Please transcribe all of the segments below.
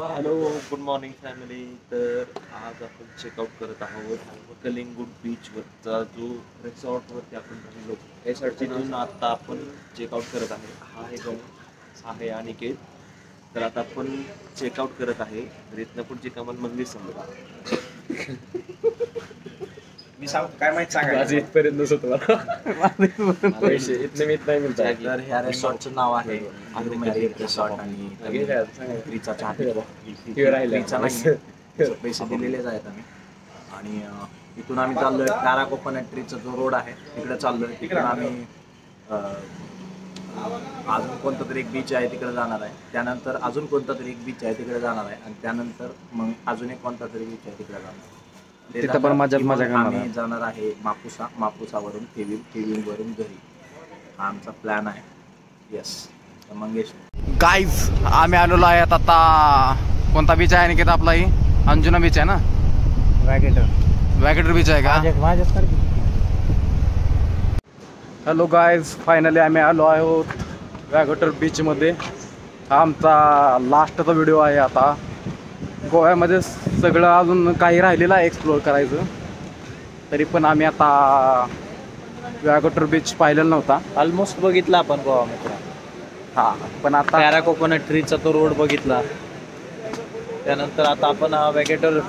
Hello good morning family. तर आज आपण चेकआउट करत आहोत कलिंगूट बीचवरचा जो रिसॉर्टवरती आपण राहिलो तिथून आता आपण चेकआउट करत आहे. हा आहे गणेश, हा आहे अनिकेत. तर आता आपण चेकआउट करत आहे. तर इथनं पुढची कमान मंदिर समजा. मी सांग काय माहिती सांगा माझं इथपर्यंत नसत पैसे इथले मी नाही म्हणतो. तर ह्या रिसॉर्टचं नाव आहे आलू मॅरियट रिसॉर्ट आणि फ्रीचा चहा पितो. फ्रीचा नाही, पैसे दिलेलेच आहेत आम्ही. आणि इथून आम्ही चाललोय पॅरा कोकोनट ट्रीचा जो रोड आहे तिकडे चाललोय. तिकडे आम्ही अजून कोणता तरी एक बीच आहे तिकडे जाणार आहे. त्यानंतर अजून कोणता तरी एक बीच आहे तिकडे जाणार आहे. आणि त्यानंतर मग अजून एक कोणता तरी बीच आहे तिकडे जाणार आहे. तिथं पण मजा आम्ही जाणार आहे मापुसावरून केविंग घरी. हा आमचा प्लॅन आहे. येस. तर मंगेश गाईज आम्ही आलेलो आहे आता कोणता बीच आहे निकेत आपला? ही अंजुना बीच आहे ना? वॅगेटर बीच आहे का? हॅलो गाईज, फायनली आम्ही आलो आहोत वॅगेटर बीच मध्ये. हा आमचा लास्टचा व्हिडिओ आहे. आता गोव्यामध्ये सगळं अजून काही राहिलेलं आहे एक्सप्लोअर करायचं. तरी पण आम्ही आता वॅगेटर बीच पाहिलेला नव्हता. ऑलमोस्ट बघितला आपण गोवा. हा पण आता पॅरा कोकोनट ट्रीचा तो रोड बघितला. त्यानंतर आता आपण हा वॅगेटर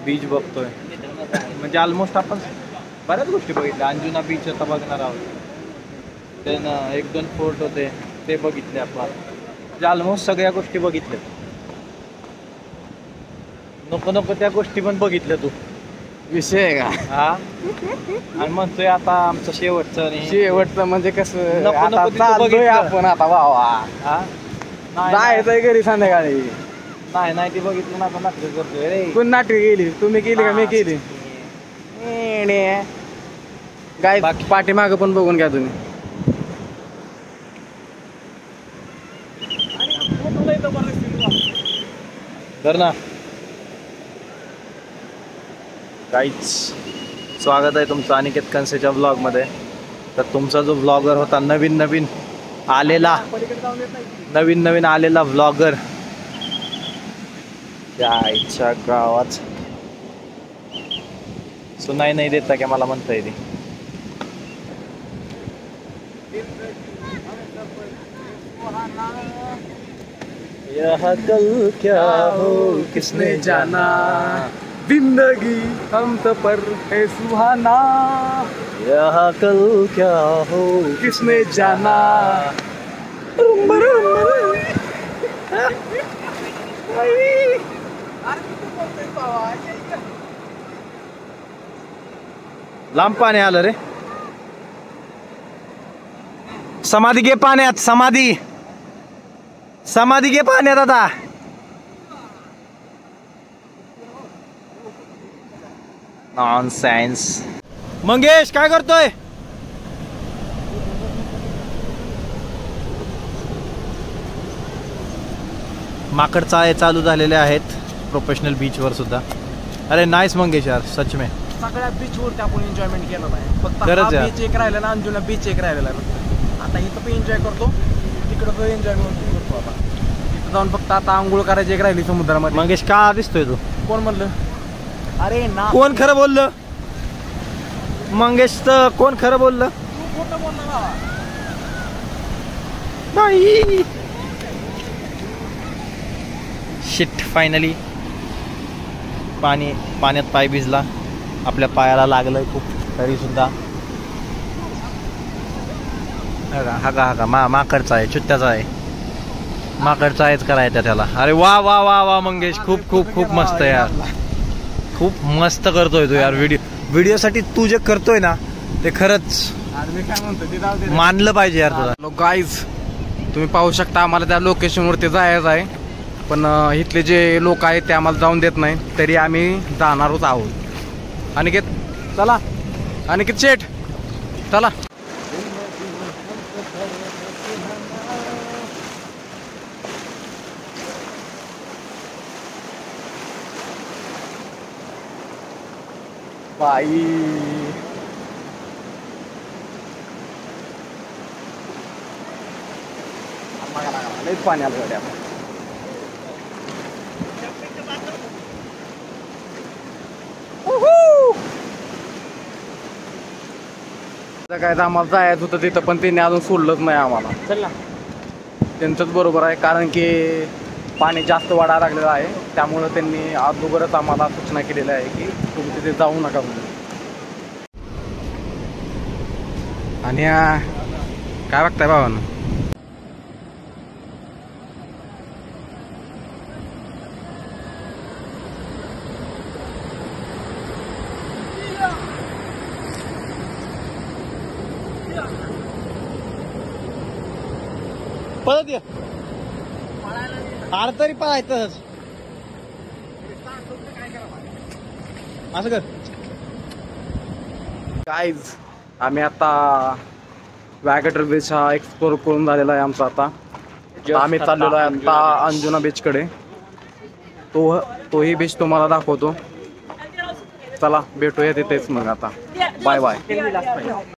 बीच बघतोय. म्हणजे ऑलमोस्ट आपण बऱ्याच गोष्टी बघितल्या. अंजुना बीच आता बघणार आहोत. त्यानं 1-2 फोर्ट होते ते बघितले आपण. म्हणजे ऑलमोस्ट सगळ्या गोष्टी बघितल्या. नको त्या गोष्टी पण बघितल्या तू. विषय आहे का हा? आणि म्हणतोय आता आमचं शेवटचं म्हणजे कसं नको आता तिथं चाललोय बघितलं. आपण आता वा हा? जायचंय घरी संध्याकाळी. नाही ती बघितलं ना. आपण नाटक करतोय रे. कोण नाटक केली? तुम्ही केली का मी केली? गाय पाठीमाग पण बघून घ्या तुम्ही. कर ना. काहीच स्वागत आहे तुमचं अनिकेत कनसेच्या ब्लॉगमध्ये. तर तुमचा जो ब्लॉगर होता नवीन आलेला ब्लॉगर त्या गावात सुनाई नाही देता की मला म्हणता येते. यह कल क्या हो किसने जाना, जिंदगी हम सफर है सुहाना, यह कल क्या हो किसने जाना. लांब पाणी आलं रे. समाधी घे पाण्यात. समाधी घे पाण्यात आता. नॉनसेन्स. मंगेश काय करतोय? माकड चाळे चालू झालेले आहेत प्रोफेशनल बीचवर सुद्धा. अरे नाईस मंगेश यार, सच में. सगळ्या बीच वरती आपण एन्जॉयमेंट केलं नाही. फक्त खरंच यार. बीच एक राहिला ना, अंजुना बीच एक राहिलेला आहे. आता इथं पण एन्जॉय करतो, तिकडं पण एन्जॉयमेंट करतो. आता तिथं जाऊन फक्त आता आंघोळ करायची एक राहिली समुद्रामध्ये. मंगेश का दिसतोय तू? कोण म्हणलं? अरे ना, कोण खरं बोललं? मंगेश तर कोण खरं बोललं? तू खोटं बोलला ना. नाही. शिट. फायनली पाण्यात पाय भिजला. आपल्या पायाला लागलंय खूप. तरी सुद्धा हा माकडचा आहे, चुत्त्याचा आहे. माकडचा आहेच करायचा त्याला. अरे वा वा वा वा मंगेश, खूप मस्त यार. खूप मस्त करतोय तू यार. व्हिडिओसाठी तू जे करतोय ना ते खरंच मी काय म्हणतो मानलं पाहिजे यार तुला. गाईज तुम्ही पाहू शकता, आम्हाला त्या लोकेशनवरती जायचं आहे. पण इथले जे लोक आहेत ते आम्हाला जाऊन देत नाही. तरी आम्ही जाणारच आहोत. अनिकेत चला. अनिकेत शेठ चला. बाई लईच पाणी आलं गाड्या. तर काय तर आम्हाला जायचं होतं तिथं, पण त्यांनी अजून सोडलंच नाही आम्हाला. चल ना. त्यांचंच बरोबर आहे, कारण की पाणी जास्त वाढायला लागलेलं आहे. त्यामुळं त्यांनी अगोदरच आम्हाला सूचना केलेली आहे की तुम्ही तिथे जाऊ नका म्हणून. आणि काय बघताय बाबांनो? परत ये तरी पळायचं असं कर. गाईज आम्ही आता वॅगेटर बीच हा एक्सप्लोर करून झालेला आहे आमचा. आता आम्ही चाललेलो आहे आता अंजुना बीचकडे. तोही बीच तुम्हाला दाखवतो. चला भेटूया तिथेच मग आता. Bye bye.